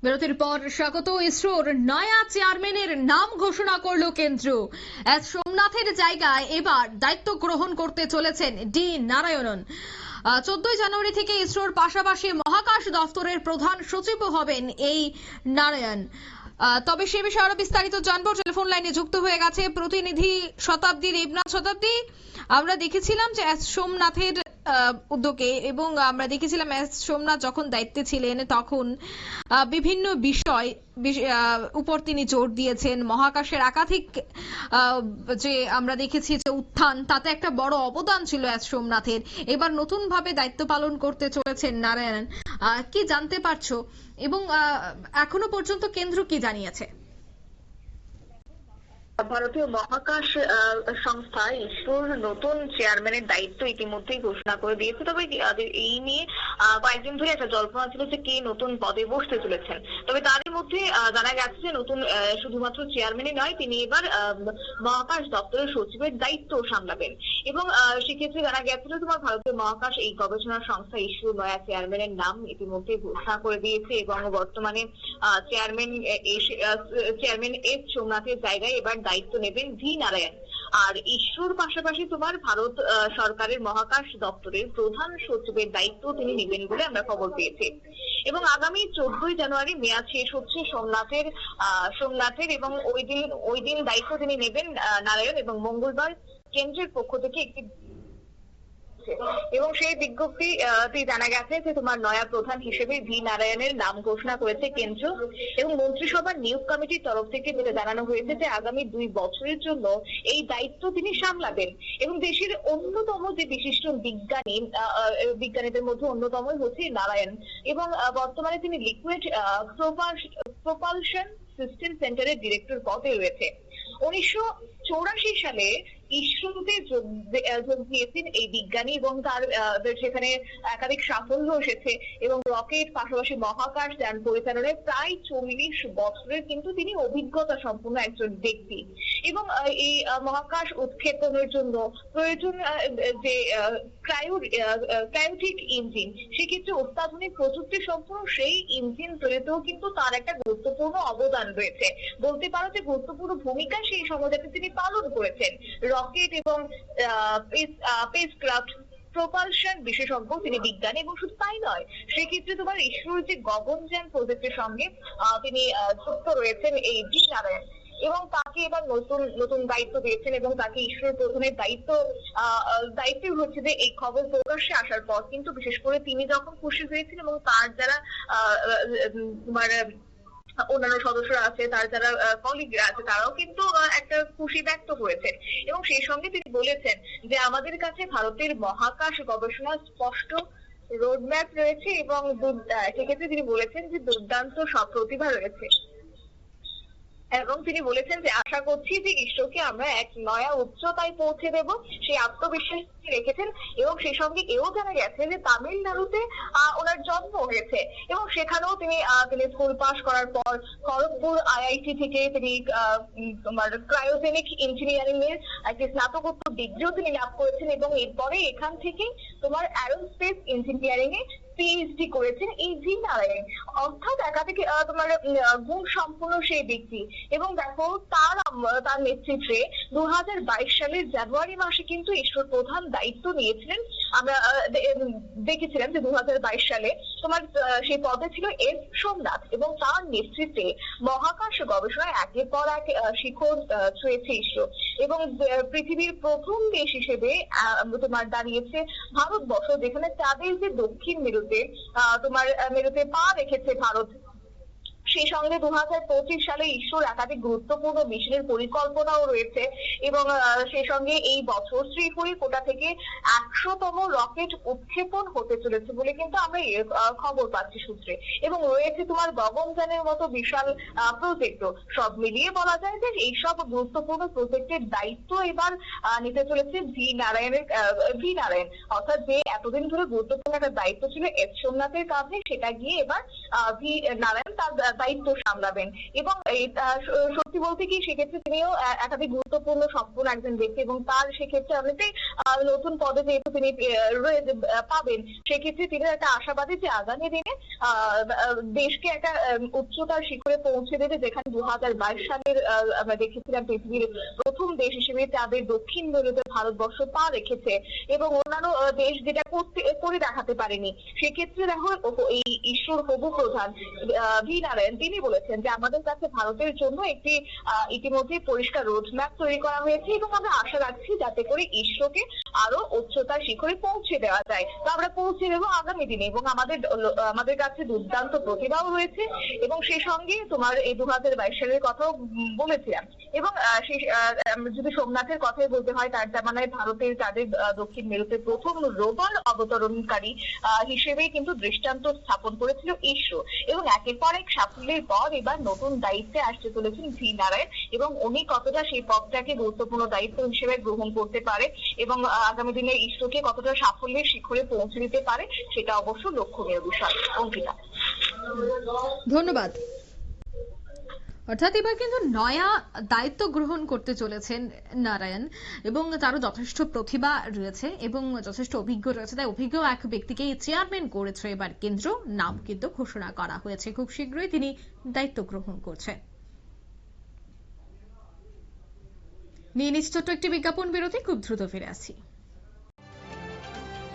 বিরতির পর স্বাগত। ইসরোর নয়া চেয়ারম্যানের নাম ঘোষণা করল কেন্দ্র। এস সোমনাথের জায়গায় এবার দায়িত্ব গ্রহণ করতে চলেছেন ডি নারায়ণন। 14 জানুয়ারি থেকে ইসরোর পাশাপাশি মহাকাশ দফতরের প্রধান সচিব হবেন এই নারায়ণ। তবে সে বিষয়ে আরো বিস্তারিত জানবো। টেলিফোন লাইনে যুক্ত হয়ে গেছে প্রতিনিধি শতাব্দী দেবনাথ। শতাব্দী, আমরা দেখেছিলাম যে এস সোমনাথের উদ্যোগে এবং আমরা দেখেছিলাম এস সোমনাথ যখন দায়িত্বে ছিলেন তখন বিভিন্ন বিষয় উপর তিনি জোর দিয়েছেন। মহাকাশের একাধিক যে আমরা দেখেছি যে উত্থান, তাতে একটা বড় অবদান ছিল এস সোমনাথের। এবার নতুন ভাবে দায়িত্ব পালন করতে চলেছেন নারায়ণ। কি জানতে পারছো এবং এখনো পর্যন্ত কেন্দ্র কি জানিয়েছে? ভারতীয় মহাকাশ সংস্থা ইসরোর নতুন চেয়ারম্যানের দায়িত্ব ইতিমধ্যেই ঘোষণা করে দিয়েছে। তবে এই নিয়ে কয়েকদিন ধরে একটা জল্পনা ছিল যে কে নতুন পদে বসতে চলেছেন। তবে তারই মধ্যে জানা গেছে যে নতুন শুধুমাত্র চেয়ারম্যানই নয়, তিনি এবার মহাকাশ দপ্তরের সচিবের দায়িত্ব সামলাবেন। এবং সেক্ষেত্রে জানা গেছিল তোমার ভারতীয় মহাকাশ এই গবেষণা সংস্থা ইসরো নয়া চেয়ারম্যানের নাম ইতিমধ্যে ঘোষণা করে দিয়েছে এবং বর্তমানে চেয়ারম্যান এস সোমনাথের জায়গায় এবার দায়িত্ব নেবেন ভি নারায়ণ। আর ইসরোর পাশাপাশি তোমার ভারত সরকারের মহাকাশ দপ্তরের প্রধান সচিবের দায়িত্ব তিনি নেবেন বলে আমরা খবর পেয়েছি। এবং আগামী 14 জানুয়ারি মেয়াদ শেষ হচ্ছে সোমনাথের এবং ওই দিন দায়িত্ব তিনি নেবেন নারায়ণ। এবং মঙ্গলবার কেন্দ্রের পক্ষ থেকে একটি এবং সেই বিজ্ঞপ্তি জানা গেছে যে তোমার নয়া প্রধান হিসেবে ভি নারায়ণের নাম ঘোষণা করেছে কেন্দ্র। এবং মন্ত্রিসভার নিয়োগ কমিটির তরফ থেকে যেটা জানানো হয়েছে যে আগামী 2 বছরের জন্য এই দায়িত্ব তিনি সামলাবেন। এবং দেশের অন্যতম যে বিশিষ্ট বিজ্ঞানীদের মধ্যে অন্যতমই হচ্ছে নারায়ণ। এবং বর্তমানে তিনি লিকুইড প্রপালশন সিস্টেম সেন্টারের ডিরেক্টর পদে রয়েছে। 1984 সালে ইসরোতে যোগ দিয়েছেন এই বিজ্ঞানী এবং তার সেখানে একাধিক সাফল্য এসেছে। এবং রকেট পাশাপাশি মহাকাশ যান পরিচালনায় প্রায় 40 বছরের কিন্তু তিনি অভিজ্ঞতা সম্পন্ন একজন ব্যক্তি। এবং এই মহাকাশ উৎক্ষেপণের জন্য প্রয়োজন যে ক্রায়োটিক ইঞ্জিন, সেক্ষেত্রে অত্যাধুনিক প্রযুক্তি সম্পন্ন সেই ইঞ্জিন তৈরিতেও কিন্তু তার একটা গুরুত্বপূর্ণ অবদান রয়েছে। বলতে পারো যে গুরুত্বপূর্ণ ভূমিকা সেই সময়টাতে তিনি পালন করেছেন। রকেট এবং স্পেসক্রাফট প্রপালশন বিশেষজ্ঞ তিনি বিজ্ঞানী। এবং শুধু তাই নয়, সেক্ষেত্রে তোমার ইসরোর যে গগনযান প্রজেক্টের সঙ্গে তিনি যুক্ত রয়েছেন এই ভি নারায়ণ। এবং তাকে এবার নতুন দায়িত্ব দিয়েছেন এবং তাকে ইসরোর প্রধানের দায়িত্ব হচ্ছে যে এই খবর প্রকাশ্যে আসার পর কিন্তু বিশেষ করে তিনি যখন খুশি হয়েছেন এবং তার যারা তোমার অন্যান্য সদস্যরা আছে, তার যারা কলিগরা আছে, তারাও কিন্তু একটা খুশি ব্যক্ত করেছেন। এবং সেই সঙ্গে তিনি বলেছেন যে আমাদের কাছে ভারতের মহাকাশ গবেষণার স্পষ্ট রোডম্যাপ রয়েছে এবং সেক্ষেত্রে তিনি বলেছেন যে দুর্দান্ত সব প্রতিভা রয়েছে। এবং তিনি বলেছেন যে আশা করছি যে ইসরোকে আমরা এক নয়া উচ্চতায় পৌঁছে দেব, সেই আত্মবিশ্বাস রেখেছেন। এবং সেই সঙ্গে এও জানা গেছে যে তামিলনাড়ুতে ওনার জন্ম হয়েছে এবং সেখানেও তিনি স্কুল পাস করার পর খড়গপুর আইআইটি থেকে তিনি তোমার ক্রায়োজেনিক ইঞ্জিনিয়ারিং এর একটি স্নাতকোত্তর ডিগ্রিও তিনি লাভ করেছেন। এবং এরপরে এখান থেকে তোমার অ্যারোস্পেস ইঞ্জিনিয়ারিং এ পিএইচডি করেছেন এই ভি নারায়ণ। অর্থাৎ একাধিক তোমার গুণ সম্পন্ন সেই ব্যক্তি। এবং দেখো তার নেতৃত্বে 2022 সালের জানুয়ারি মাসে কিন্তু ইসরোর প্রধান দায়িত্ব নিয়েছিলেন। আমরা দেখেছিলাম যে 2022 সালে তোমার সেই পদে ছিল এস সোমনাথ এবং তার নেতৃত্বে মহাকাশ গবেষণায় একের পর এক শিখর ছুঁয়েছে ইসরো। এবং পৃথিবীর প্রথম দেশ হিসেবে তোমার দাঁড়িয়েছে ভারতবর্ষ, যেখানে চাঁদের যে দক্ষিণ মেরুতে পা রেখেছে ভারত। সেই সঙ্গে 2025 সালে ইসরোর একাধিক গুরুত্বপূর্ণ মিশনের পরিকল্পনাও রয়েছে। এবং সেই সঙ্গে এই বছর শ্রীহরিকোটা থেকে 100তম রকেট উৎক্ষেপণ হতে চলেছে বলে কিন্তু আমরা খবর পাচ্ছি সূত্রে। এবং রয়েছে তোমার গগনযানের মতো বিশাল প্রজেক্ট। সব মিলিয়ে বলা যায় যে এইসব গুরুত্বপূর্ণ প্রজেক্টের দায়িত্ব এবার নিতে চলেছে ভি নারায়ণ। অর্থাৎ যে এতদিন ধরে গুরুত্বপূর্ণ একটা দায়িত্ব ছিল এস সোমনাথের কাছে, সেটা গিয়ে এবার ভি নারায়ণ তার দায়িত্ব সামলাবেন। এবং সত্যি বলতে কি সেক্ষেত্রে তিনিও একাধিক গুরুত্বপূর্ণ সম্পন্ন একজন ব্যক্তি এবং তার সেক্ষেত্রে অনেকটাই নতুন পদে যেহেতু তিনি পাবেন, সেক্ষেত্রে তিনি একটা আশাবাদী যে আগামী দিনে দেশকে একটা উচ্চতার শিখরে পৌঁছে দেবে, যেখানে 2022 সালের আমরা দেখেছিলাম পৃথিবীর প্রথম দেশ হিসেবে চাঁদের দক্ষিণ মেরুতে ভারতবর্ষ পা রেখেছে এবং অন্যান্য দেশ যেটা করে দেখাতে পারেনি। সেক্ষেত্রে দেখো এই ইসরোর হবু প্রধান ভি নারায়ণ তিনি বলেছেন যে আমাদের কাছে ভারতের জন্য একটি ইতিমধ্যে পরিষ্কার রোডম্যাপ তৈরি করা হয়েছে এবং আমরা আশা রাখছি যাতে করে ইসরোকে আরো উচ্চতার শিখরে পৌঁছে দেওয়া যায়। তো আমরা পৌঁছে দেবো আগামী দিনে এবং আমাদের কাছে দুর্দান্ত প্রতিভাও রয়েছে এবং সেই সঙ্গে তোমার এই 2022 সালের কথাও বলেছিলাম। এবং যদি সোমনাথের কথাই বলতে হয়, তার জামানায় ভারতের চাঁদের দক্ষিণ মেরুতে প্রথম রোভার অবতরণকারী হিসেবে কিন্তু দৃষ্টান্ত স্থাপন করেছিল ইসরো এবং একের পর এক সাফল্যের পর এবার নতুন দায়িত্বে আসতে চলেছেন ভি নারায়ণ এবং উনি কতটা সেই পদটাকে গুরুত্বপূর্ণ দায়িত্ব হিসেবে গ্রহণ করতে পারে এবং আগামী দিনে ইসরোকে কতটা সাফল্যের শিখরে পৌঁছে দিতে পারে সেটা অবশ্য লক্ষণীয় বিষয়। অঙ্কিতা, ধন্যবাদ। অর্থাৎ এবার কিন্তু নয়া দায়িত্ব গ্রহণ করতে চলেছেন নারায়ণ এবং তারও যথেষ্ট প্রতিভা রয়েছে এবং যথেষ্ট অভিজ্ঞ রয়েছে, তাই অভিজ্ঞ এক ব্যক্তিকেই চেয়ারম্যান করেছে এবার কেন্দ্র। নাম কিন্তু ঘোষণা করা হয়েছে, খুব শীঘ্রই তিনি দায়িত্ব গ্রহণ করছেন। নিয়ে নিশ্চিত একটি বিজ্ঞাপন বিরতি, খুব দ্রুত ফিরে আসছি।